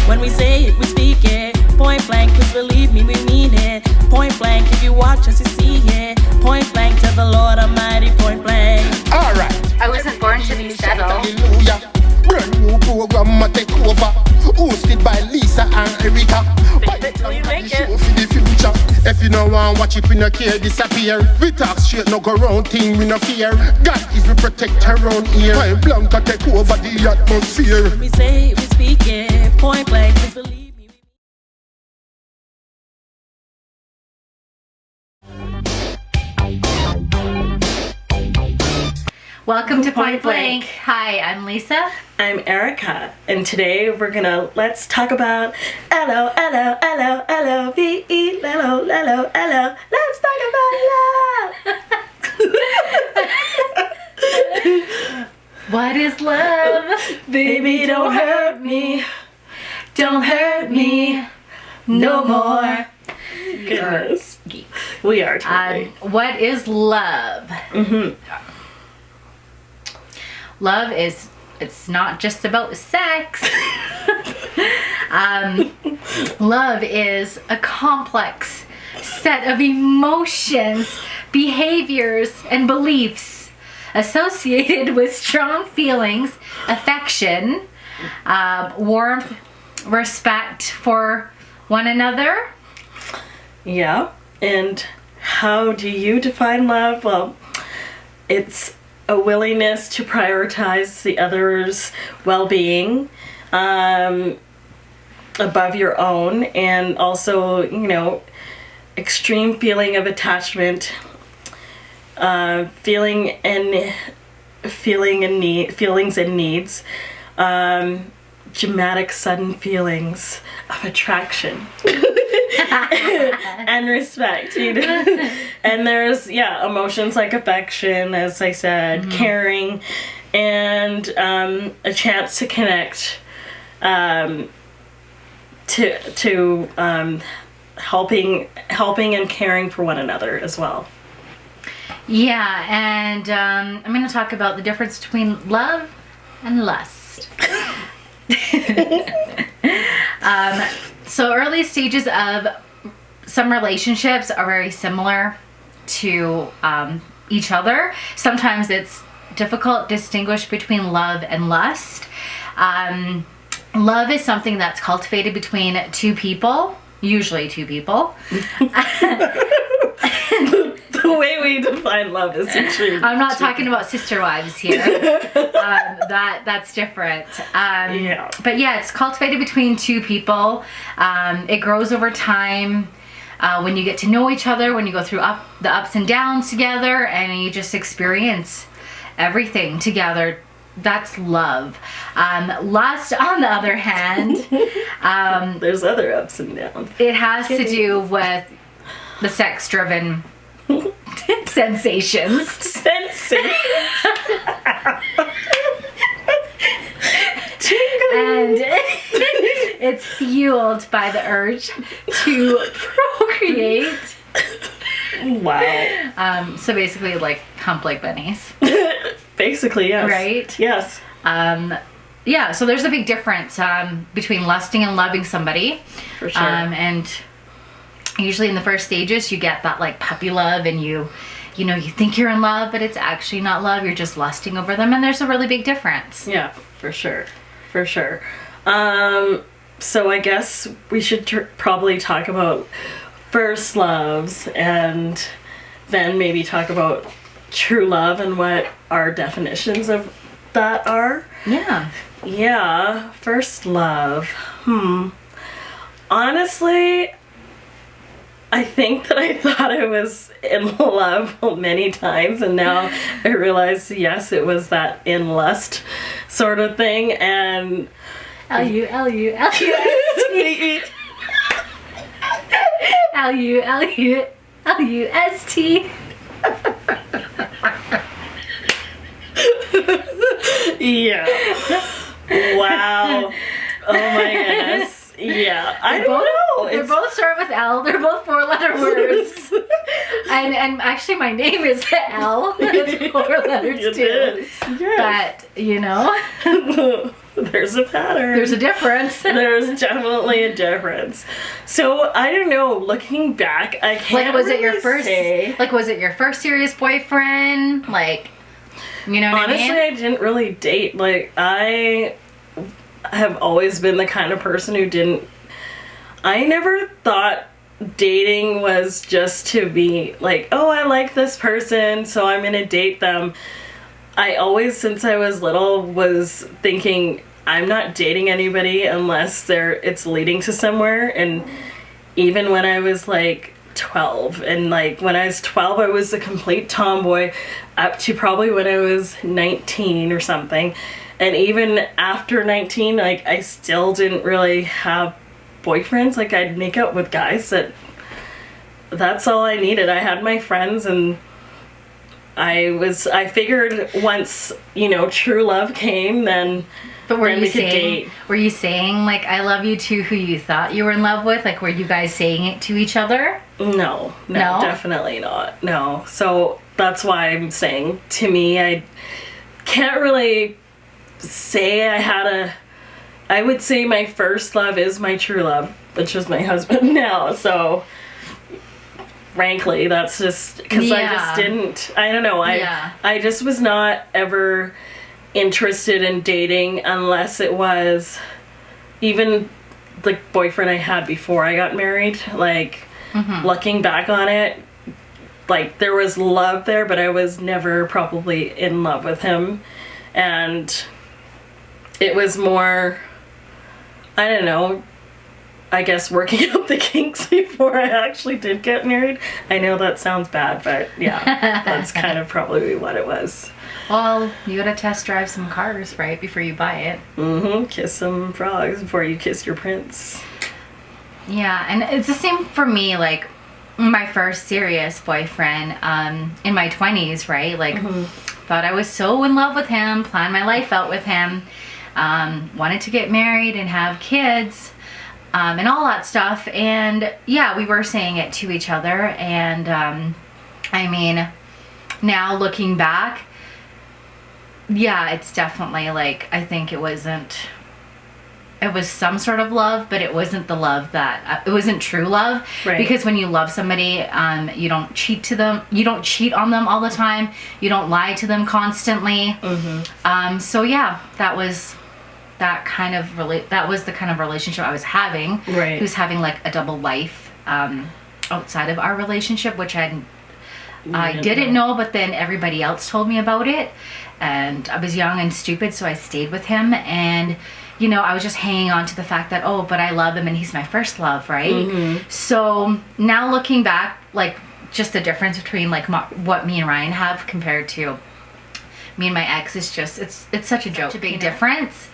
When we say it, we speak it. Point blank, cause believe me, we mean it. Point blank, if you watch us, you see it. Point blank to the Lord Almighty, point blank. Alright. I wasn't born to be settled. Hallelujah. Brand new program a take over. Hosted by Lisa and Erika. Till you make it. For the future. If you no want watch it, we no care disappear. We talk straight, no go round thing, we no fear. God is the protector around here. Point blank a take over the atmosphere. When we say it, we speak it. Point blank, just believe me. Welcome to Point Blank. Hi, I'm Lisa. I'm Erika, and today let's talk about LOL.It, LOL. Let's talk about love. What is love? Baby, don't hurt me. Don't hurt me no more. Goodness. We are totally. What is love? Love is, it's not just about sex. Love is a complex set of emotions, behaviors, and beliefs associated with strong feelings, affection, warmth, respect for one another. Yeah, and how do you define love? Well, it's a willingness to prioritize the other's well-being above your own, and also, you know, extreme feeling of attachment, feelings and needs, dramatic sudden feelings of attraction. And respect, you know? And there's emotions like affection, as I said, caring, and a chance to connect, to helping and caring for one another as well. Yeah, and I'm going to talk about the difference between love and lust. So early stages of some relationships are very similar to each other. Sometimes it's difficult to distinguish between love and lust. Love is something that's cultivated between two people, usually two people. The way we define love is extreme. I'm not talking about sister wives here. That's different. But yeah, it's cultivated between two people. It grows over time. When you get to know each other, when you go through the ups and downs together, and you just experience everything together, that's love. Lust, on the other hand, there's other ups and downs. it has to do with the sex-driven sensations. And it's fueled by the urge to procreate. Wow. So basically, like, hump like bunnies. Basically, yes. Right? Yes. Yeah, so there's a big difference between lusting and loving somebody. For sure. And usually in the first stages, you get that, like, puppy love, and you think you're in love, but it's actually not love. You're just lusting over them, and there's a really big difference. Yeah, for sure. For sure. So I guess we should probably talk about first loves, and then maybe talk about true love and what our definitions of that are. Yeah. Yeah, first love. Honestly, I think that I thought I was in love many times, and now I realize, yes, it was that in lust sort of thing, and L-U-L-U-L-U-S-T L-U-L-U-L-U-S-T. Yeah. Wow. Oh my goodness. Yeah. I don't know. They both start with L. They're both 4-letter words. and actually my name is L. It's 4 letters too. Yes. But, you know. There's a pattern. There's a difference. There's definitely a difference. So I don't know. Looking back, I can't. Like, was really it your first? say. Like, was it your first serious boyfriend? Like, you know what Honestly, I mean? I didn't really date. Like, I have always been the kind of person who didn't. I never thought dating was just to be like, oh, I like this person, so I'm gonna date them. I always, since I was little, was thinking I'm not dating anybody unless it's leading to somewhere. And even when I was like 12, and like when I was 12, I was a complete tomboy up to probably when I was 19 or something. And even after 19, like, I still didn't really have boyfriends. Like, I'd make out with guys that's all I needed. I had my friends, and I figured once, true love came, then But were then you we could saying? date. Were you saying like "I love you" to who you thought you were in love with? Like, were you guys saying it to each other? No, No? definitely not. No. So that's why I'm saying, to me, I can't really say I would say my first love is my true love, which is my husband now. So frankly, that's just because I just didn't, I don't know, I just was not ever interested in dating unless it was even the boyfriend I had before I got married. Like, looking back on it, like, there was love there, but I was never probably in love with him. And it was more, I don't know, I guess working out the kinks before I actually did get married. I know that sounds bad, but yeah, that's kind of probably what it was. Well, you gotta test drive some cars, right, before you buy it. Kiss some frogs before you kiss your prince. Yeah, and it's the same for me. Like, my first serious boyfriend in my 20s, right? Like, thought I was so in love with him, planned my life out with him, wanted to get married and have kids. And all that stuff, and yeah, we were saying it to each other, and I mean, now looking back, yeah, it's definitely like, I think it was some sort of love, but it wasn't the love that, it wasn't true love, right? Because when you love somebody, you don't cheat on them all the time, you don't lie to them constantly. So yeah, that was the kind of relationship I was having. Right. He was having like a double life outside of our relationship, which I didn't know, but then everybody else told me about it, and I was young and stupid, so I stayed with him, and I was just hanging on to the fact that, oh, but I love him and he's my first love, right? So now looking back, like, just the difference between like what me and Ryan have compared to me and my ex is just, it's such a joke. Such a big difference.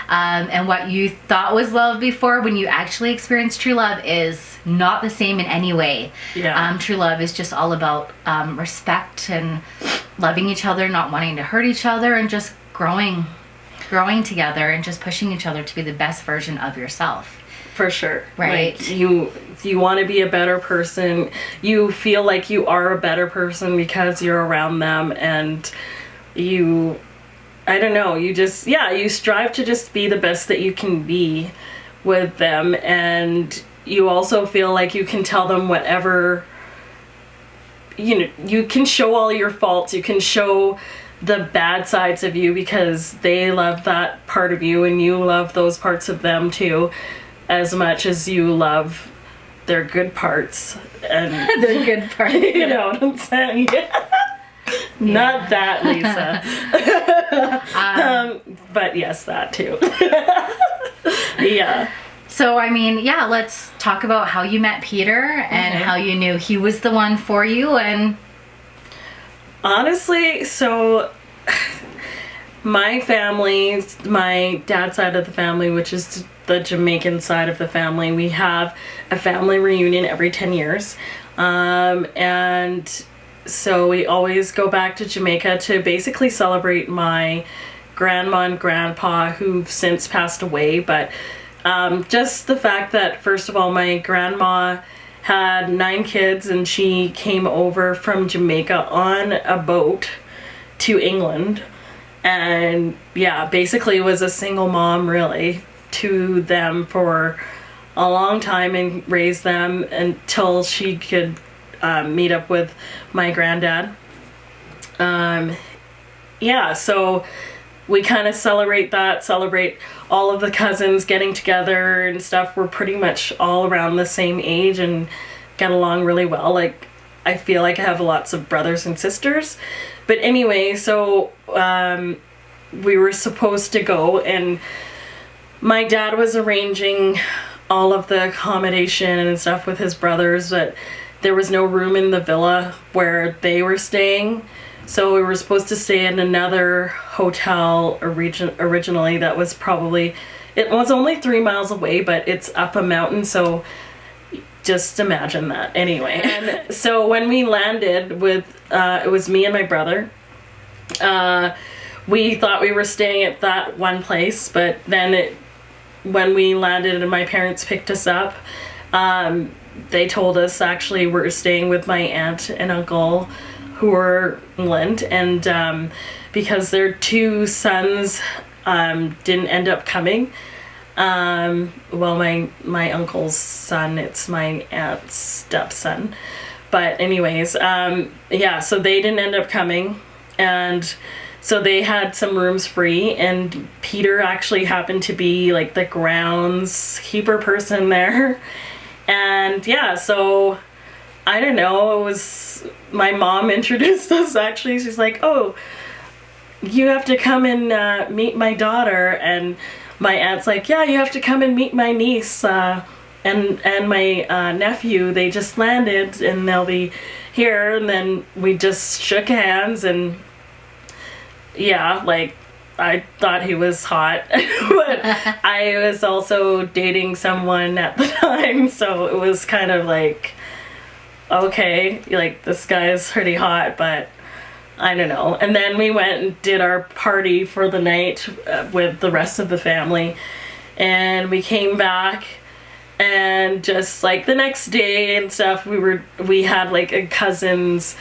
And what you thought was love before, when you actually experience true love, is not the same in any way. Yeah. True love is just all about respect and loving each other, not wanting to hurt each other, and just growing together and just pushing each other to be the best version of yourself. For sure. Right. Like, you want to be a better person. You feel like you are a better person because you're around them, and I don't know, you strive to just be the best that you can be with them, and you also feel like you can tell them whatever, you can show all your faults, you can show the bad sides of you, because they love that part of you, and you love those parts of them too, as much as you love their good parts. And The good part. you know what I'm saying? Not that, Lisa. But yes, that too. Yeah. So, I mean, yeah, let's talk about how you met Peter and how you knew he was the one for you. And honestly, so my family, my dad's side of the family, which is the Jamaican side of the family, we have a family reunion every 10 years. And so we always go back to Jamaica to basically celebrate my grandma and grandpa, who've since passed away. But just the fact that, first of all, my grandma had 9 kids, and she came over from Jamaica on a boat to England. and yeah, basically was a single mom really to them for a long time and raised them until she could meet up with my granddad. Yeah, so we kind of celebrate all of the cousins getting together and stuff. We're pretty much all around the same age and get along really well. Like, I feel like I have lots of brothers and sisters. But anyway, so we were supposed to go, and my dad was arranging all of the accommodation and stuff with his brothers, but there was no room in the villa where they were staying. So we were supposed to stay in another hotel originally that was probably, it was only 3 miles away, but it's up a mountain, so just imagine that. Anyway, and so when we landed with, it was me and my brother, we thought we were staying at that one place, but then when we landed and my parents picked us up, they told us actually we're staying with my aunt and uncle who were in England, and because their 2 sons didn't end up coming. Well, my uncle's son, it's my aunt's stepson. But anyways, yeah, so they didn't end up coming, and so they had some rooms free, and Peter actually happened to be like the groundskeeper person there. And yeah, so I don't know, it was my mom introduced us actually. She's like, oh, you have to come and meet my daughter, and my aunt's like, yeah, you have to come and meet my niece and my nephew. They just landed and they'll be here. And then we just shook hands, and yeah, like, I thought he was hot, but I was also dating someone at the time, so it was kind of like, okay, like, this guy is pretty hot, but I don't know. And then we went and did our party for the night with the rest of the family, and we came back, and just like the next day and stuff, we had like a cousin's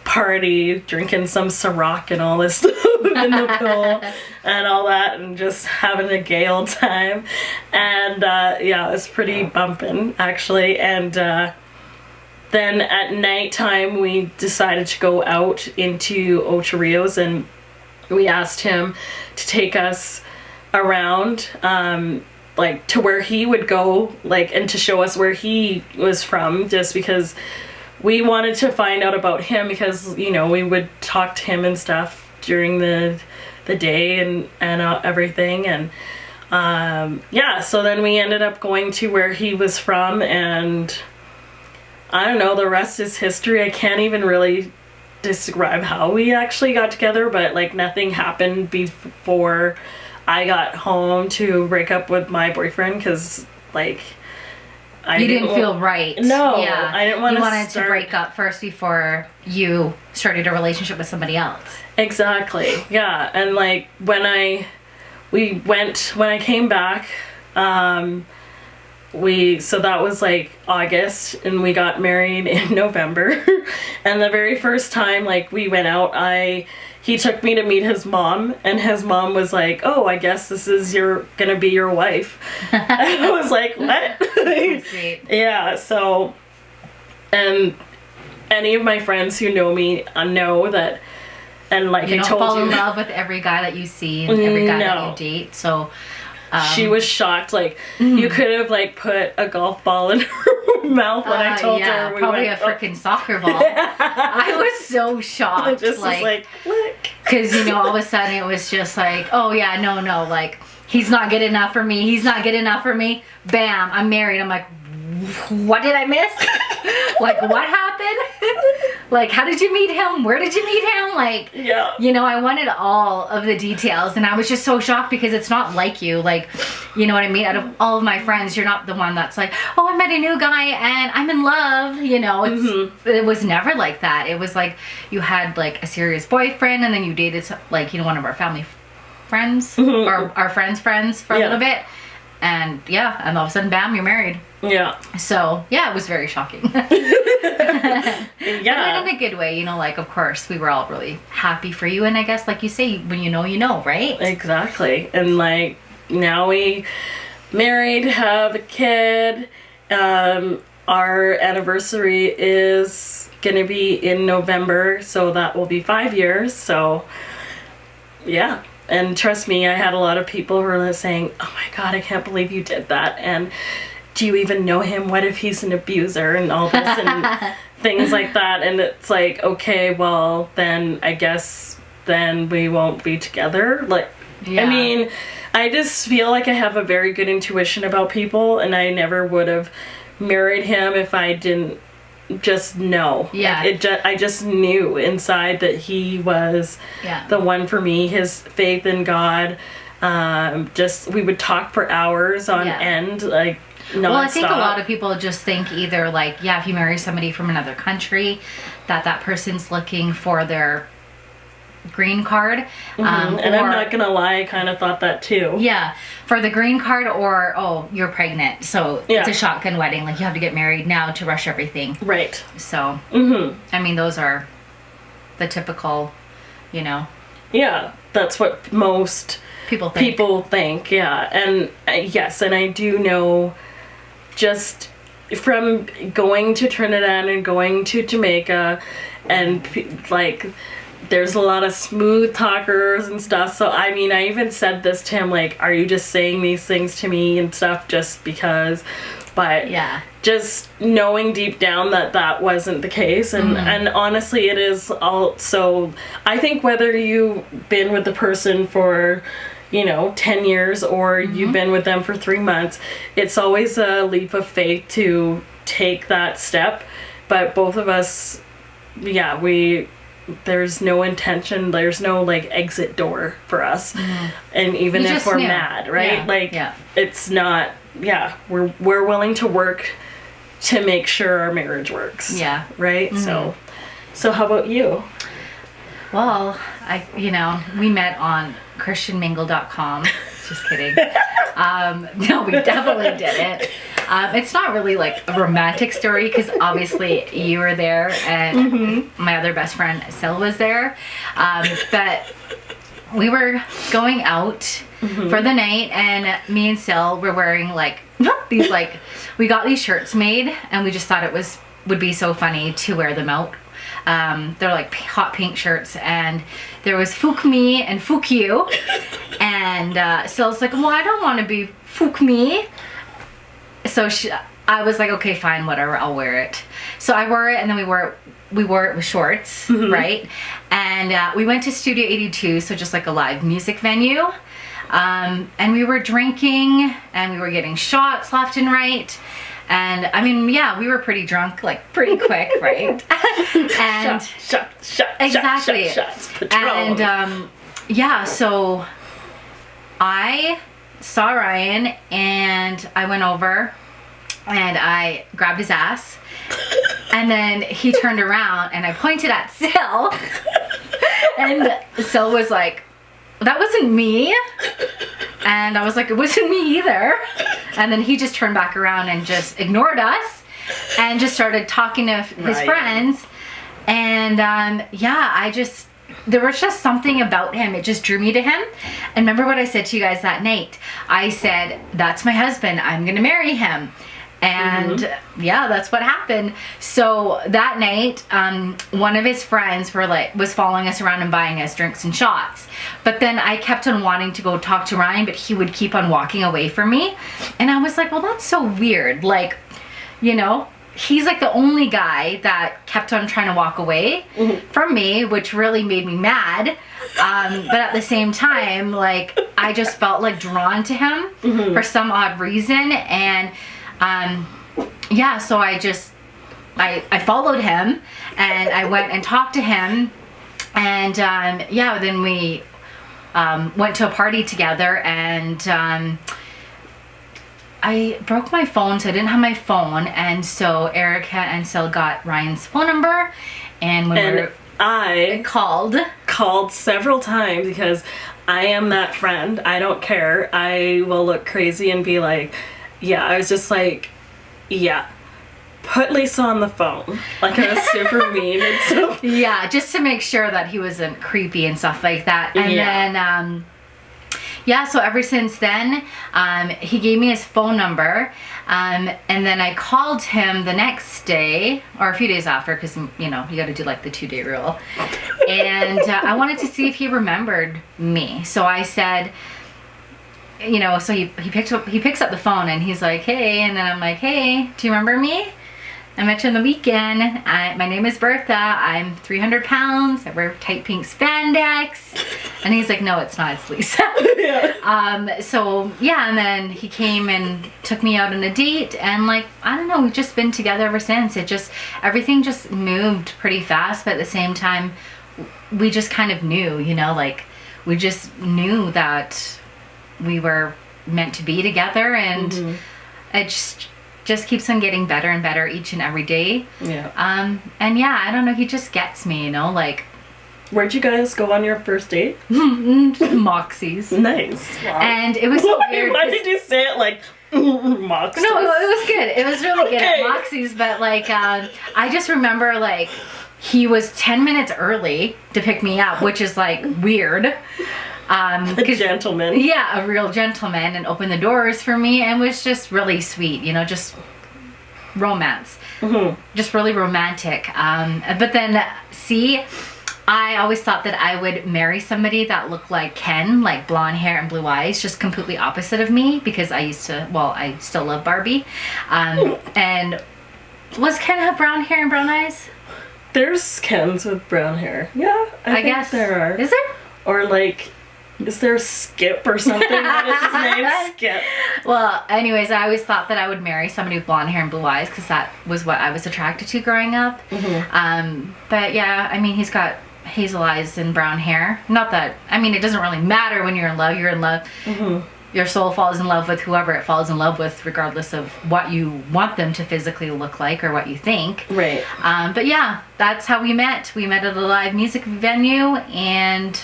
party, drinking some Ciroc and all this stuff in the pool and all that, and just having a gay old time. And yeah, it was pretty bumping actually. And then at nighttime we decided to go out into Ocho Rios, and we asked him to take us around like to where he would go, like, and to show us where he was from, just because we wanted to find out about him, because, you know, we would talk to him and stuff during the day and everything. And yeah, so then we ended up going to where he was from, and I don't know, the rest is history. I can't even really describe how we actually got together, but like nothing happened before I got home to break up with my boyfriend, because like you didn't feel right. No, yeah. I didn't want to. You wanted to break up first before you started a relationship with somebody else. Exactly. Yeah, and like when I came back, so that was like August, and we got married in November. And the very first time like we went out, he took me to meet his mom, and his mom was like, oh, I guess this is gonna be your wife. And I was like, what? Sweet. Yeah, so, and any of my friends who know me know that, and like you I don't told fall you, in love with every guy that you see and every guy that you date, so she was shocked. Like, you could have like put a golf ball in her mouth when I told her. Probably a freaking soccer ball. I was so shocked. I just was like, look. Because, you know, all of a sudden it was just like, oh yeah, no, like, he's not good enough for me. He's not good enough for me. Bam, I'm married. I'm like, what did I miss? Like, what happened? Like, how did you meet him? Where did you meet him? Like, yeah. You know, I wanted all of the details, and I was just so shocked because it's not like you. Like, you know what I mean? Out of all of my friends, you're not the one that's like, oh, I met a new guy and I'm in love. You know, it was never like that. It was like you had like a serious boyfriend, and then you dated like, you know, one of our family friends or our friends' friends for a little bit. And yeah, and all of a sudden, bam, you're married. Yeah. So yeah, it was very shocking. Yeah. But in a good way, you know, like, of course, we were all really happy for you. And I guess, like you say, when you know, right? Exactly. And like, now we married, have a kid. Our anniversary is gonna be in November, so that will be 5 years. So yeah. And trust me, I had a lot of people who were saying, oh my God, I can't believe you did that. And do you even know him? What if he's an abuser and all this and things like that? And it's like, okay, well, then I guess then we won't be together. Like, Yeah. I mean, I just feel like I have a very good intuition about people, and I never would have married him if I didn't just know. Yeah. Like, I just knew inside that he was Yeah. the one for me. His faith in God. We would talk for hours on Yeah. end, like, nonstop. Well, I think a lot of people just think either like, yeah, if you marry somebody from another country, that person's looking for their green card. and I'm not gonna lie, I kind of thought that too. Yeah, for the green card, or, oh, you're pregnant, so Yeah. it's a shotgun wedding. Like, you have to get married now to rush everything. Right. So, Mm-hmm. I mean, those are the typical, you know, Yeah, that's what most people think. people think. Yeah, and yes, and I do know, just from going to Trinidad and going to Jamaica, and like, there's a lot of smooth talkers and stuff. So I mean, I even said this to him, like, are you just saying these things to me and stuff just because? But Yeah. just knowing deep down that wasn't the case, and honestly, it is also, I think, whether you've been with the person for 10 years or you've been with them for 3 months, it's always a leap of faith to take that step. But both of us, yeah, there's no intention, there's no like exit door for us. And even You if just we're knew. mad, right? Yeah. Like, Yeah. it's not, yeah, we're willing to work to make sure our marriage works. Yeah. Right? So how about you? Well, we met on christianmingle.com. Just kidding. No, we definitely didn't. It's not really like a romantic story, because obviously you were there and my other best friend Sil was there. But we were going out for the night, and me and Sil were wearing like these, like, we got these shirts made, and we just thought it would be so funny to wear them out. They're like hot pink shirts, and there was Fook me and Fook you, and Sil's like, well, I don't want to be Fook me. So I was like, okay, fine, whatever, I'll wear it. So I wore it, and then we wore it with shorts, right? And we went to Studio 82, so just like a live music venue. And we were drinking, and we were getting shots left and right. And I mean, yeah, we were pretty drunk, like pretty quick, right? And Shot, exactly. shots, Patron. And yeah, so I saw Ryan, and I went over and I grabbed his ass, and then he turned around and I pointed at Sil, and Sil was like, that wasn't me. And I was like, it wasn't me either. And then he just turned back around and just ignored us and just started talking to his friends. And yeah, there was just something about him. It just drew me to him. And remember what I said to you guys that night? I said, that's my husband. I'm going to marry him. And yeah, that's what happened. So that night, one of his friends was following us around and buying us drinks and shots. But then I kept on wanting to go talk to Ryan, but he would keep on walking away from me. And I was like, well, that's so weird. Like, he's like the only guy that kept on trying to walk away from me, which really made me mad. But at the same time, like, I just felt like drawn to him for some odd reason. And yeah, so I followed him, and I went and talked to him, and yeah, then we went to a party together, and I broke my phone, so I didn't have my phone, and so Erika and Sil got Ryan's phone number, and I called several times because I am that friend. I don't care. I will look crazy and be like, yeah, I was just like, yeah, put Lisa on the phone. Like, I was super mean and stuff. Yeah, just to make sure that he wasn't creepy and stuff like that. And then, yeah, so ever since then, he gave me his phone number, and then I called him the next day, or a few days after, because, you know, you got to do like the 2-day rule, and I wanted to see if he remembered me. So I said, you know, so he picks up the phone, and he's like, hey, and then I'm like, hey, do you remember me? I met you on the weekend. My name is Bertha. I'm 300 pounds. I wear tight pink spandex. And he's like, no, it's not. It's Lisa. Yeah. So, yeah, and then he came and took me out on a date. And, like, I don't know, we've just been together ever since. Everything just moved pretty fast. But at the same time, we just kind of knew, you know, like, we just knew that we were meant to be together. And it just keeps on getting better and better each and every day. Yeah. And yeah, I don't know, he just gets me, you know, like. Where'd you guys go on your first date? Moxie's. Nice. Wow. And it was so weird. Why did you say it like Moxie's? No, it was good. It was really good at Moxie's, but like, I just remember like, he was 10 minutes early to pick me up, which is like weird. A gentleman. Yeah, a real gentleman, and opened the doors for me, and was just really sweet, you know, just romance. Just really romantic. But then, see, I always thought that I would marry somebody that looked like Ken, like blonde hair and blue eyes, just completely opposite of me, because I still love Barbie. And was Ken have brown hair and brown eyes? There's Kens with brown hair. Yeah, I guess there are. Is there? Or like, is there Skip or something? What is his name? Skip. Well, anyways, I always thought that I would marry somebody with blonde hair and blue eyes, because that was what I was attracted to growing up. But yeah, I mean, he's got hazel eyes and brown hair. Not that, I mean, it doesn't really matter when you're in love. You're in love. Your soul falls in love with whoever it falls in love with, regardless of what you want them to physically look like or what you think. Right. But yeah, that's how we met. We met at a live music venue, and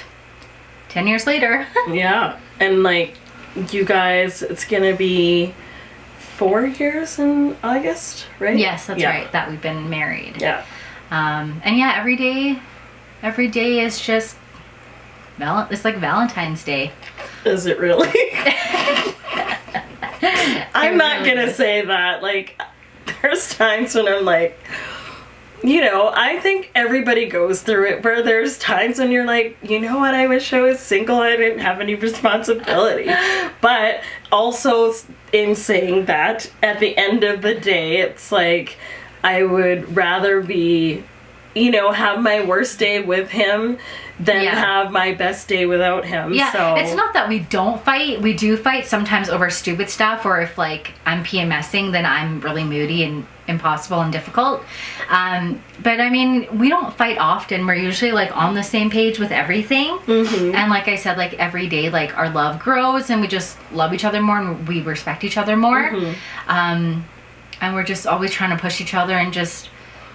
10 years later. Yeah. And like, you guys, it's gonna be 4 years in August, right? Yes, that's right, that we've been married. Yeah. And yeah, every day is just, it's like Valentine's Day. Is it really? I'm not gonna say that. Like, there's times when I'm like, you know, I think everybody goes through it, where there's times when you're like, you know what, I wish I was single, I didn't have any responsibility. But also, in saying that, at the end of the day, it's like, I would rather be, you know, have my worst day with him than have my best day without him. Yeah, so it's not that we don't fight. We do fight sometimes over stupid stuff, or if like I'm PMSing, then I'm really moody and impossible and difficult. But I mean, we don't fight often. We're usually like on the same page with everything. And like I said, like every day, like our love grows, and we just love each other more, and we respect each other more. And we're just always trying to push each other, and just,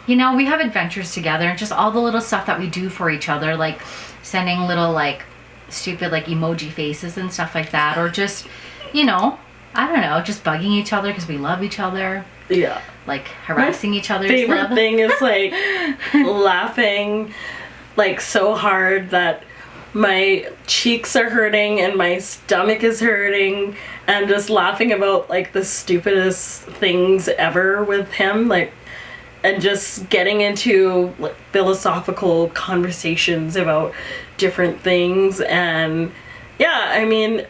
you know, we have adventures together, and just all the little stuff that we do for each other, like sending little like stupid like emoji faces and stuff like that, or just, you know, I don't know, just bugging each other because we love each other. Yeah. Like harassing each other's favorite love. thing is like laughing like so hard that my cheeks are hurting and my stomach is hurting, and just laughing about like the stupidest things ever with him, like, and just getting into like philosophical conversations about different things. And yeah, I mean,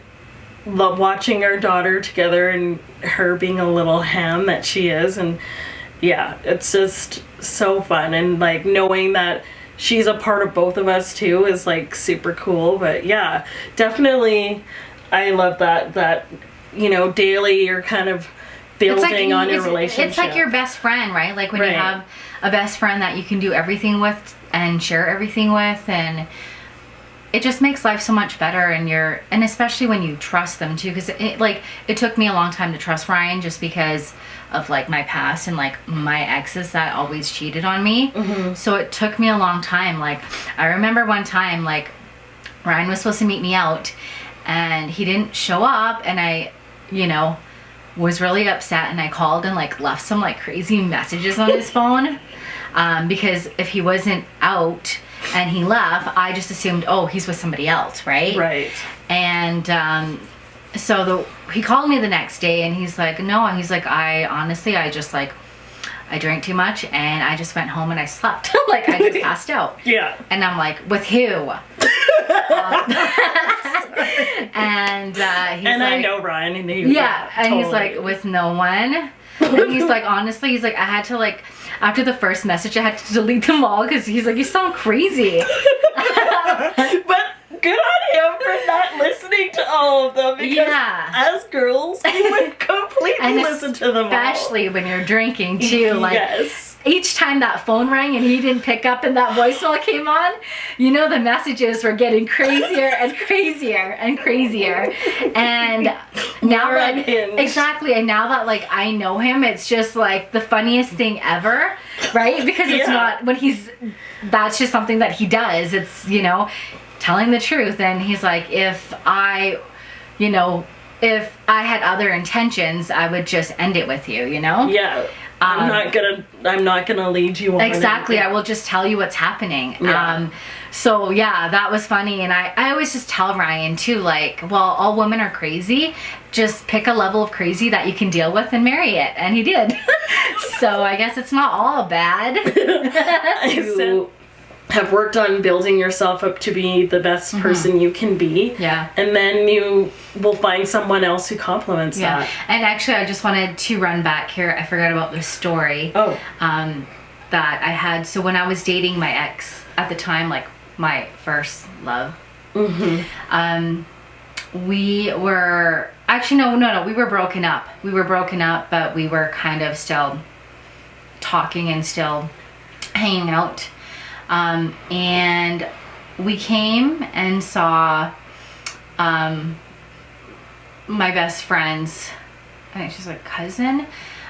love watching our daughter together and her being a little ham that she is, and yeah, it's just so fun. And like knowing that she's a part of both of us too is like super cool. But yeah, definitely I love that you know, daily you're kind of building on your relationship. It's like your best friend, right? Like when you have a best friend that you can do everything with and share everything with, and it just makes life so much better. And especially when you trust them too, because it took me a long time to trust Ryan, just because of like my past and like my exes that always cheated on me. So it took me a long time. Like I remember one time, like Ryan was supposed to meet me out, and he didn't show up, and I, was really upset, and I called and like left some like crazy messages on his phone, because if he wasn't out and he left, I just assumed, oh, he's with somebody else, right? Right. And so he called me the next day, and he's like, no, he's like, I just like, I drank too much, and I just went home and I slept. Like, I just passed out. Yeah. And I'm like, with who? And he's and like, I know Ryan, and and he's like, with no one. And he's like, honestly, he's like, I had to like, after the first message, I had to delete them all, because he's like, you sound crazy. But good on him for not listening to all of them, because as girls, we would completely listen to them all. Especially when you're drinking too. Like, yes. Each time that phone rang and he didn't pick up and that voicemail came on, the messages were getting crazier and crazier and crazier. And now that, exactly, and now that like I know him, it's just like the funniest thing ever, right? Because it's not when that's just something that he does. It's, telling the truth. And he's like, if I had other intentions, I would just end it with you, Yeah. I'm not gonna lead you on. Exactly. I will just tell you what's happening. Yeah. So yeah, that was funny. And I always just tell Ryan too, like, well, all women are crazy. Just pick a level of crazy that you can deal with and marry it. And he did. So I guess it's not all bad. You have worked on building yourself up to be the best person you can be. Yeah. And then you will find someone else who complements that. And actually, I just wanted to run back here. I forgot about this story. Oh. That I had. So when I was dating my ex at the time, like my first love, we were actually no, we were broken up. We were broken up, but we were kind of still talking and still hanging out. And we came and saw my best friend's, I think she's like cousin,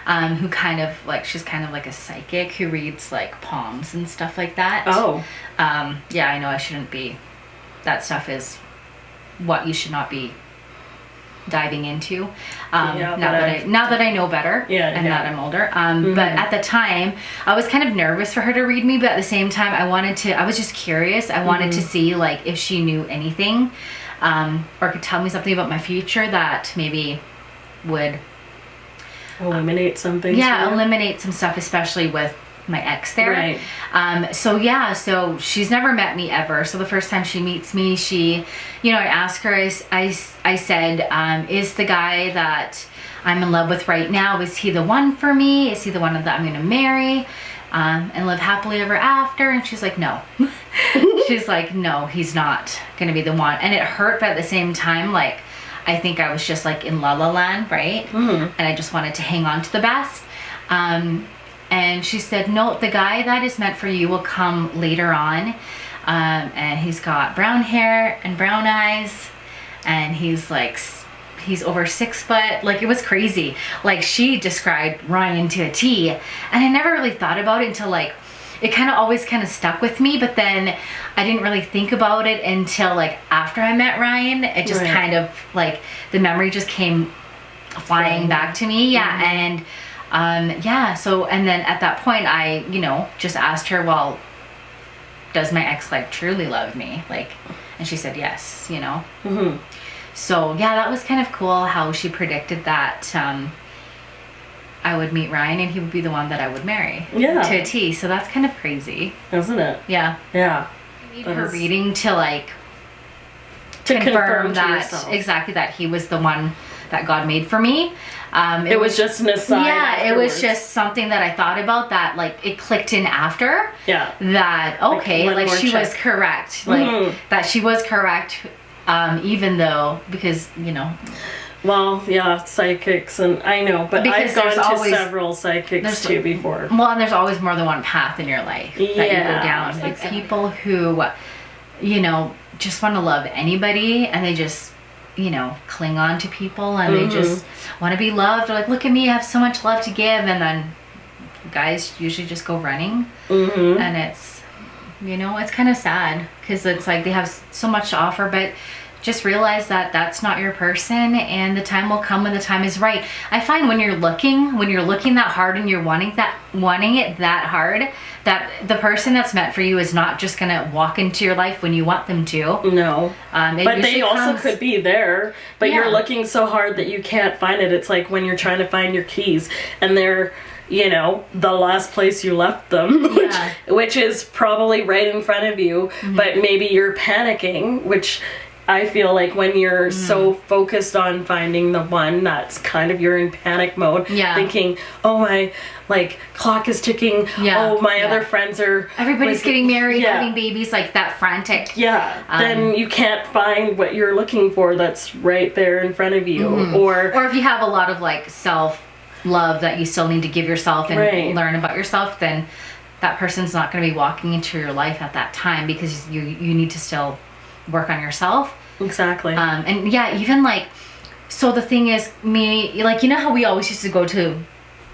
who kind of like, she's kind of like a psychic who reads like palms and stuff like that. Oh. Yeah, I know I shouldn't be, that stuff is what you should not be diving into, now that I know better, and that I'm older. But at the time, I was kind of nervous for her to read me, but at the same time, I was just curious. I wanted to see like if she knew anything, or could tell me something about my future that maybe would eliminate some things. Yeah, eliminate some stuff, especially with my ex there. Right. So she's never met me ever. So the first time she meets me, I asked her, I said, is the guy that I'm in love with right now, is he the one for me? Is he the one that I'm going to marry and live happily ever after? And she's like, no. She's like, no, he's not going to be the one. And it hurt, but at the same time, like, I think I was just like in la la land, right? And I just wanted to hang on to the best. And she said, no, the guy that is meant for you will come later on. And he's got brown hair and brown eyes. And he's over 6 foot. Like, it was crazy. Like, she described Ryan to a T. And I never really thought about it until, like, it kind of always kind of stuck with me. But then I didn't really think about it until, like, after I met Ryan. It just kind of, like, the memory just came flying back to me. Yeah, and... so, and then at that point, I, just asked her, well, does my ex, like, truly love me? Like, and she said yes, So, yeah, that was kind of cool how she predicted that, I would meet Ryan and he would be the one that I would marry. Yeah. To a T. So that's kind of crazy. Isn't it? Yeah. Yeah. I need her reading to, like, confirm that, yourself. Exactly, that he was the one that God made for me. It was just an aside. Yeah, afterwards. It was just something that I thought about that, like, it clicked in after. Yeah. That, okay, like she was correct. Like, that she was correct, even though, because, Well, yeah, psychics, and I know, but because I've gone to several psychics too before. Well, and there's always more than one path in your life that you go down. Like, people who, just want to love anybody, and they just... cling on to people, and they just want to be loved. They're like, look at me, I have so much love to give, and then guys usually just go running, and it's, it's kind of sad, because it's like they have so much to offer, but just realize that that's not your person, and the time will come when the time is right. I find when you're looking that hard and you're wanting it that hard, that the person that's meant for you is not just gonna walk into your life when you want them to. No. But they also could be there, but you're looking so hard that you can't find it. It's like when you're trying to find your keys and they're, you know, the last place you left them, which is probably right in front of you, but maybe you're panicking, which I feel like when you're so focused on finding the one, that's kind of you're in panic mode, thinking, oh, my like clock is ticking, oh, my other friends are, everybody's getting married, having babies, like that frantic. Then you can't find what you're looking for that's right there in front of you. Or if you have a lot of like self-love that you still need to give yourself and learn about yourself, then that person's not going to be walking into your life at that time, because you need to still work on yourself. Exactly. And yeah, even like, so the thing is, me, like, you know how we always used to go to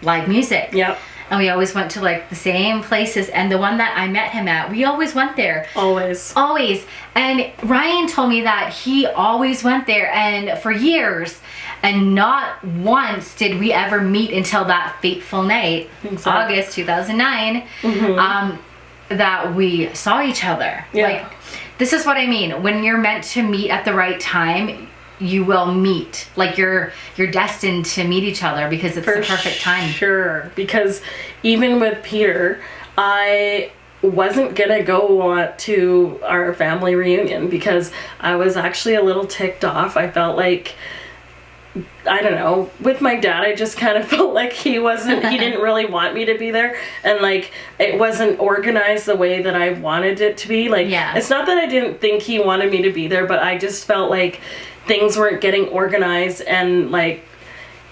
live music? Yep. And we always went to like the same places, and the one that I met him at, we always went there. Always. And Ryan told me that he always went there, and for years, and not once did we ever meet until that fateful night, August 2009, that we saw each other. Like, this is what I mean. When you're meant to meet at the right time, you will meet. Like, you're destined to meet each other, because it's the perfect time. Sure. Because even with Peter, I wasn't gonna go to our family reunion because I was actually a little ticked off. I felt like, I don't know, with my dad, I just kind of felt like he didn't really want me to be there, and like it wasn't organized the way that I wanted it to be. Like, it's not that I didn't think he wanted me to be there, but I just felt like things weren't getting organized, and like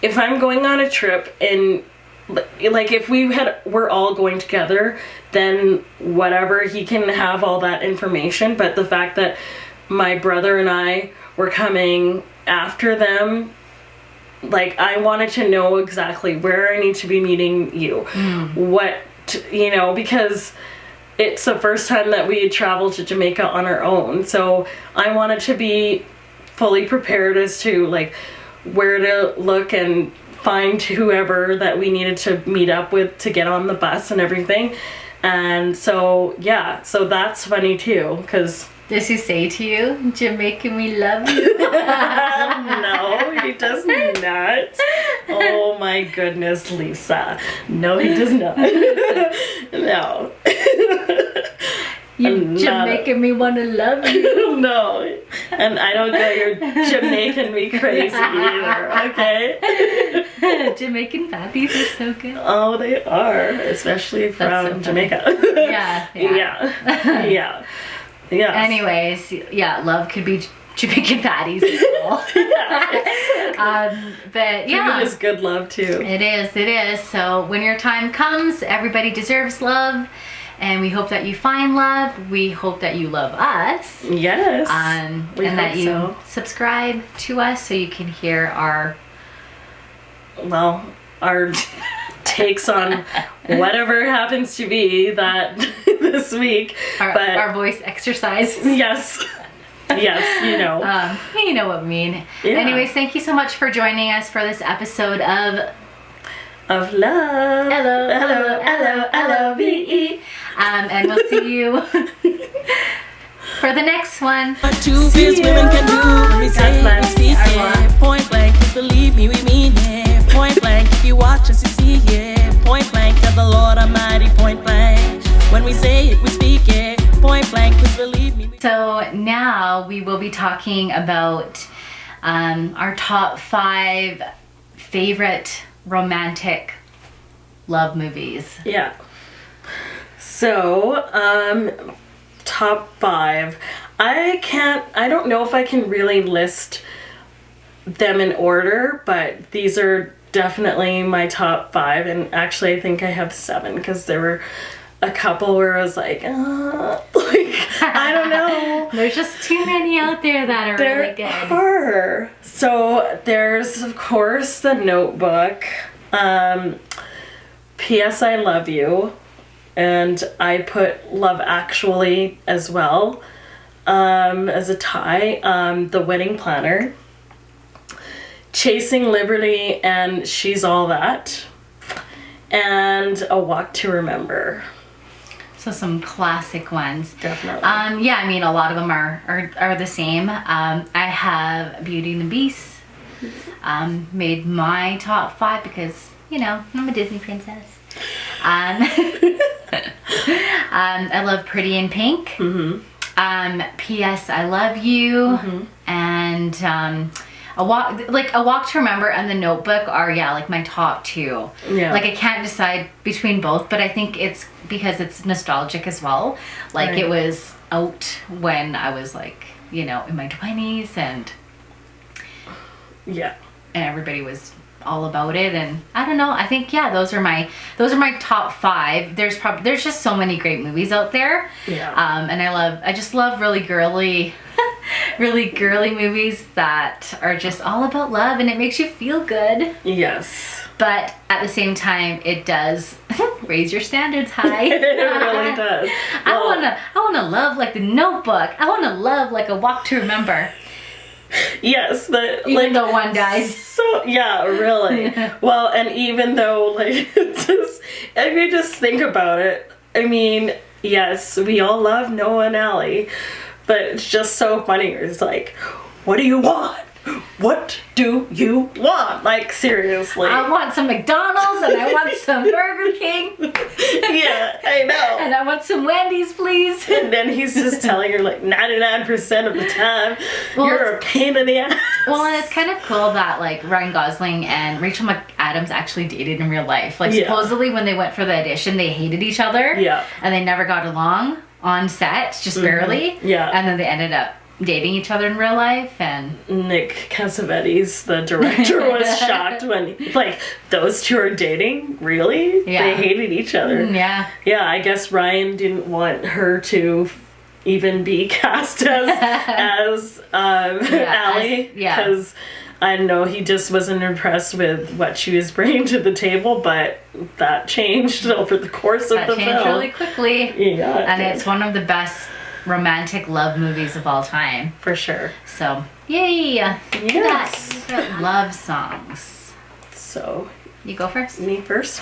if I'm going on a trip and like if we're all going together, then whatever, he can have all that information, but the fact that my brother and I were coming after them, like, I wanted to know exactly where I need to be meeting you. You know, because it's the first time that we had traveled to Jamaica on our own. So I wanted to be fully prepared as to, like, where to look and find whoever that we needed to meet up with to get on the bus and everything. And so, yeah, so that's funny too, because... Does he say to you, "Jamaica, me love you"? No, he does not. Oh my goodness, Lisa. No, he does not. No. You're making me want to love you. No. And I don't get your Jamaican me crazy either, okay? Jamaican patties are so good. Oh, they are. Especially from Jamaica. Yeah. Yeah. Anyways, yeah, love could be Jamaican patties as well. But yeah, food is good love too. It is. So when your time comes, everybody deserves love, and we hope that you find love. We hope that you love us. Yes. And that you subscribe to us so you can hear our takes on whatever happens to be that this week. Our voice exercise. Yes. Yes, you know. You know what I mean. Yeah. Anyways, thank you so much for joining us for this episode of Love. LOL'E. And we'll see you for the next one. Two fierce women can do when we say it, we speak it. Point blank, just believe me, we mean it. Point blank, if you watch us, you see it. Point blank, of the Lord Almighty, point blank. When we say it, we speak it. Point blank, just believe me. So now we will be talking about our top 5 favorite romantic love movies. Yeah. So, top 5. I don't know if I can really list them in order, but these are definitely my top 5, and actually I think I have 7, because there were a couple where I was like, I don't know. There's just too many out there that are really good. There are. So there's, of course, The Notebook, P.S. I Love You, and I put Love Actually as well. as a tie, The Wedding Planner, Chasing Liberty, and She's All That, and A Walk to Remember. So some classic ones. Definitely. Yeah, I mean, a lot of them are the same. I have Beauty and the Beast. Made my top 5 because, you know, I'm a Disney princess. I love Pretty in Pink. P.S. I Love You. And A Walk to Remember and The Notebook are, like my top 2. Yeah. Like I can't decide between both, but I think it's because it's nostalgic as well. Like it was out when I was like, you know, in my 20s and everybody was all about it, and I don't know, I think those are my top 5. There's just so many great movies out there. And I just love really girly movies that are just all about love, and it makes you feel good. Yes. But at the same time, it does raise your standards high. It really does. I wanna love like The Notebook. I wanna love like A Walk to Remember. Yes, but even though one dies. So yeah, really. Well, and even though like just if you just think about it, I mean, yes, we all love Noah and Allie, but it's just so funny. It's like, what do you want? What do you want? Like, seriously. I want some McDonald's and I want some Burger King. Yeah, I know. And I want some Wendy's, please. And then he's just telling her like 99% of the time, you're a pain in the ass. Well, and it's kind of cool that like Ryan Gosling and Rachel McAdams actually dated in real life. Like supposedly when they went for the audition, they hated each other. Yeah. And they never got along on set, just barely. Yeah. And then they ended up dating each other in real life. And Nick Cassavetes, the director, was shocked when like those two are dating. Really? They hated each other. Yeah, I guess Ryan didn't want her to even be cast as Allie, because I know he just wasn't impressed with what she was bringing to the table, but that changed over the course of the film. That changed really quickly. Yeah, and it's one of the best romantic love movies of all time, for sure. So yay! Yes, love songs. So you go first. Me first.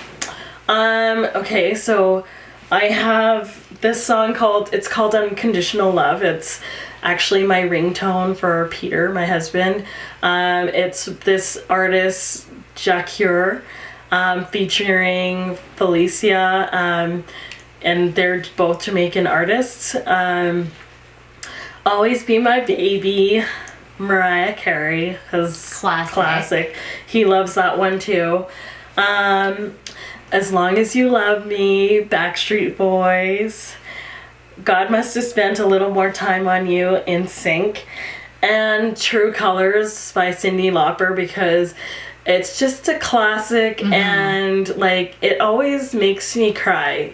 Okay, so I have this song called Unconditional Love. It's actually my ringtone for Peter, my husband. It's this artist Jacure, featuring Felicia. And they're both Jamaican artists. Always Be My Baby, Mariah Carey, because classic. He loves that one too. As Long As You Love Me, Backstreet Boys, God Must Have Spent a Little More Time on You, In Sync, and True Colors by Cyndi Lauper, because it's just a classic and like it always makes me cry.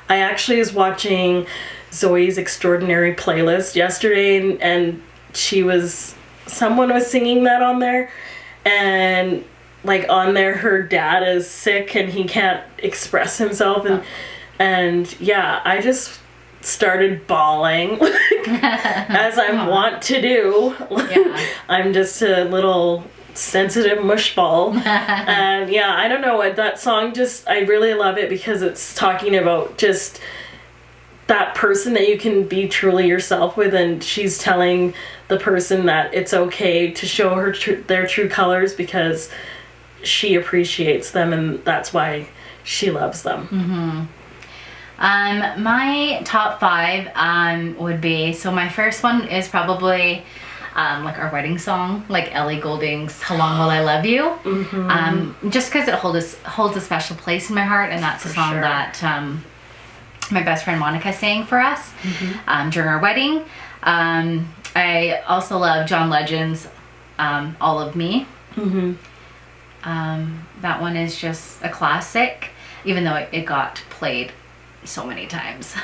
I actually was watching Zoe's Extraordinary Playlist yesterday, and someone was singing that on there, and like on there her dad is sick and he can't express himself, and yeah, I just started bawling as I want to do. I'm just a little sensitive mush ball. And yeah, I don't know what that song, just I really love it because it's talking about just that person that you can be truly yourself with, and she's telling the person that it's okay to show her their true colors because she appreciates them, and that's why she loves them. My top 5 would be, so my first one is probably like our wedding song, like Ellie Goulding's How Long Will I Love You. Just because it holds a special place in my heart, and that's a song that my best friend Monica sang for us during our wedding. I also love John Legend's All of Me. That one is just a classic, even though it got played so many times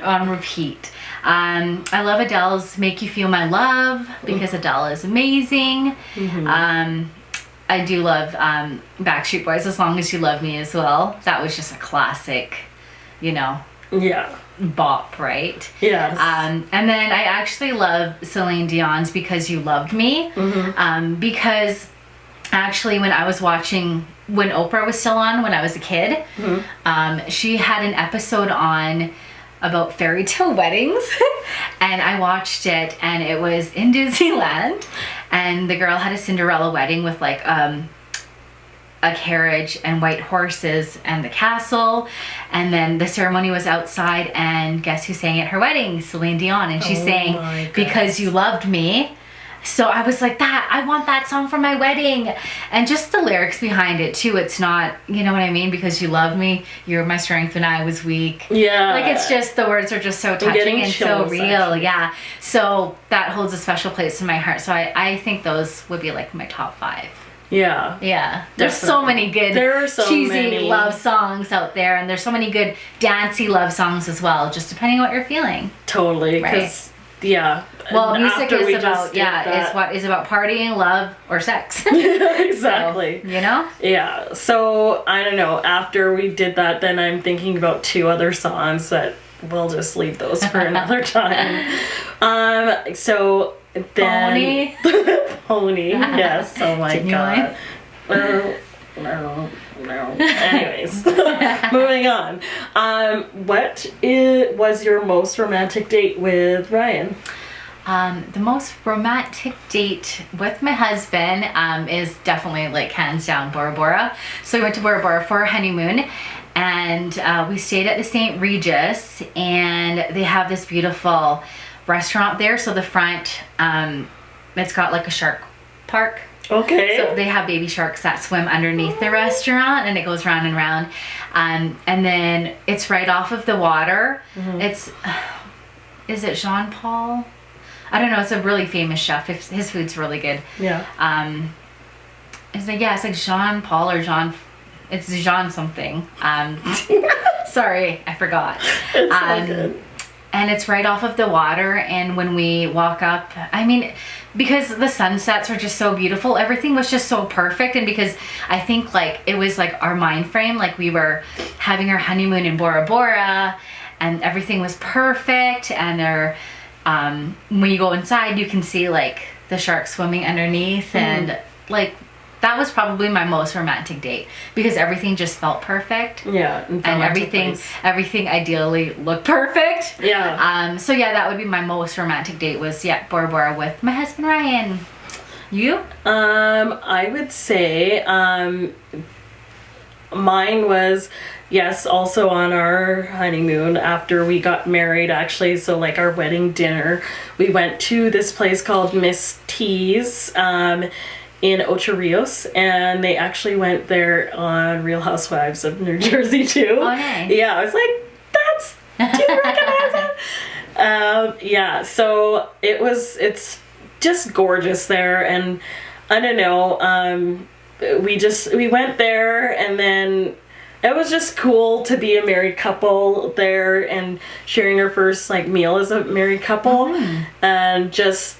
on repeat. I love Adele's Make You Feel My Love, because Adele is amazing. I do love Backstreet Boys, As Long As You Love Me as well. That was just a classic, you know. Yeah. bop, right? Yes. And then I actually love Celine Dion's Because You Loved Me, because actually when I was watching, when Oprah was still on, when I was a kid, she had an episode on about fairy tale weddings, and I watched it, and it was in Disneyland, and the girl had a Cinderella wedding with like a carriage and white horses and the castle, and then the ceremony was outside, and guess who sang at her wedding? Celine Dion, and she sang Because You Loved Me. So I was like, I want that song for my wedding. And just the lyrics behind it too. It's not, you know what I mean? Because you love me, you're my strength when I was weak. Yeah. Like, it's just, the words are just so touching and so real. Actually. Yeah. So that holds a special place in my heart. So I think those would be like my top 5. Yeah. Yeah. There's so many good cheesy love songs out there, and there's so many good dancey love songs as well, just depending on what you're feeling. Totally. Right. Yeah. Well, music is about, is about partying, love, or sex. Exactly. So, you know? Yeah. So, I don't know. After we did that, then I'm thinking about 2 other songs that we'll just leave those for another time. So then... Pony. Yes. Oh my God. No. Anyways, moving on. What was your most romantic date with Ryan? The most romantic date with my husband is definitely, like, hands down, Bora Bora. So we went to Bora Bora for our honeymoon, and we stayed at the St. Regis, and they have this beautiful restaurant there. So the front, it's got like a shark park. Okay. So they have baby sharks that swim underneath the restaurant, and it goes round and round. And then it's right off of the water. It's, is it Jean Paul? I don't know. It's a really famous chef. His food's really good. Yeah. It's like Jean Paul or Jean. It's Jean something. Sorry, I forgot. It's so good. And it's right off of the water, and when we walk up, I mean, because the sunsets are just so beautiful, everything was just so perfect. And because I think, like, it was like our mind frame, like we were having our honeymoon in Bora Bora, and everything was perfect. And there, when you go inside, you can see like the sharks swimming underneath, and like, that was probably my most romantic date, because everything just felt perfect. Yeah. And everything ideally looked perfect. Yeah. So yeah, that would be my most romantic date, was Bora Bora with my husband Ryan. You? I would say mine was, yes, also on our honeymoon after we got married, actually. So like our wedding dinner, we went to this place called Miss T's in Ocho Rios, and they actually went there on Real Housewives of New Jersey too. Oh, nice. Yeah, I was like, do you recognize it? Yeah, so it's just gorgeous there, and I don't know, we went there, and then it was just cool to be a married couple there and sharing our first like meal as a married couple, and just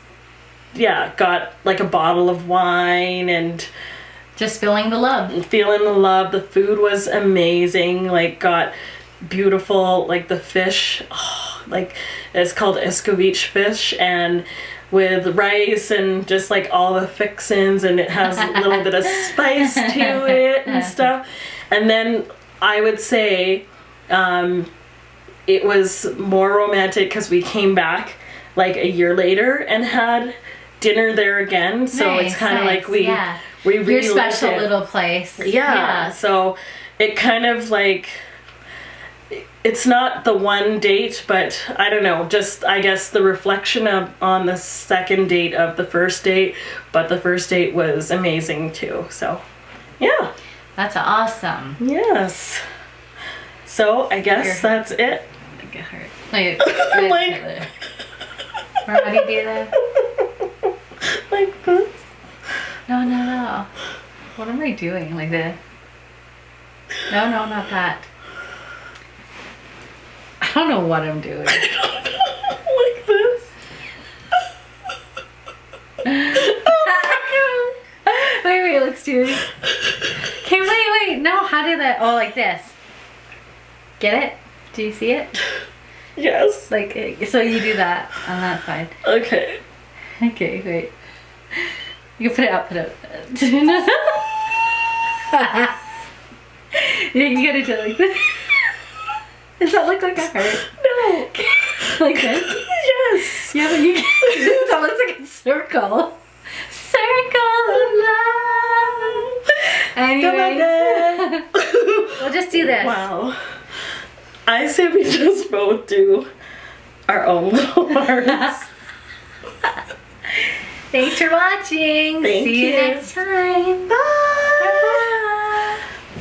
got like a bottle of wine and just feeling the love. The food was amazing. Like, got beautiful, like the fish, like it's called escovitch fish, and with rice and just like all the fixins, and it has a little bit of spice to it and stuff. And then I would say it was more romantic because we came back like a year later and had dinner there again. So it's kind of like we relived your special little place. Yeah. So it kind of like, it's not the one date, but I don't know, just I guess the reflection on the second date of the first date, but the first date was amazing too. So yeah. That's awesome. Yes. So I guess that's it. I get hurt. Like, or how do you do that? Like this? No. What am I doing? Like this? No, not that. I don't know what I'm doing. Like this? Wait, let's do it. Okay, wait. No, how did that? Oh, like this. Get it? Do you see it? Yes. Like, so you do that on that side. Okay. Okay, wait. You can put it up, Yeah, you gotta do it like this. Does that look like a heart? No. Like this? Yes. Yeah, but you can, that looks like a circle. Circle of love. Anyways, we'll just do this. Wow. I say we just both do our own little hearts. Thanks for watching. Thank See you you. next time.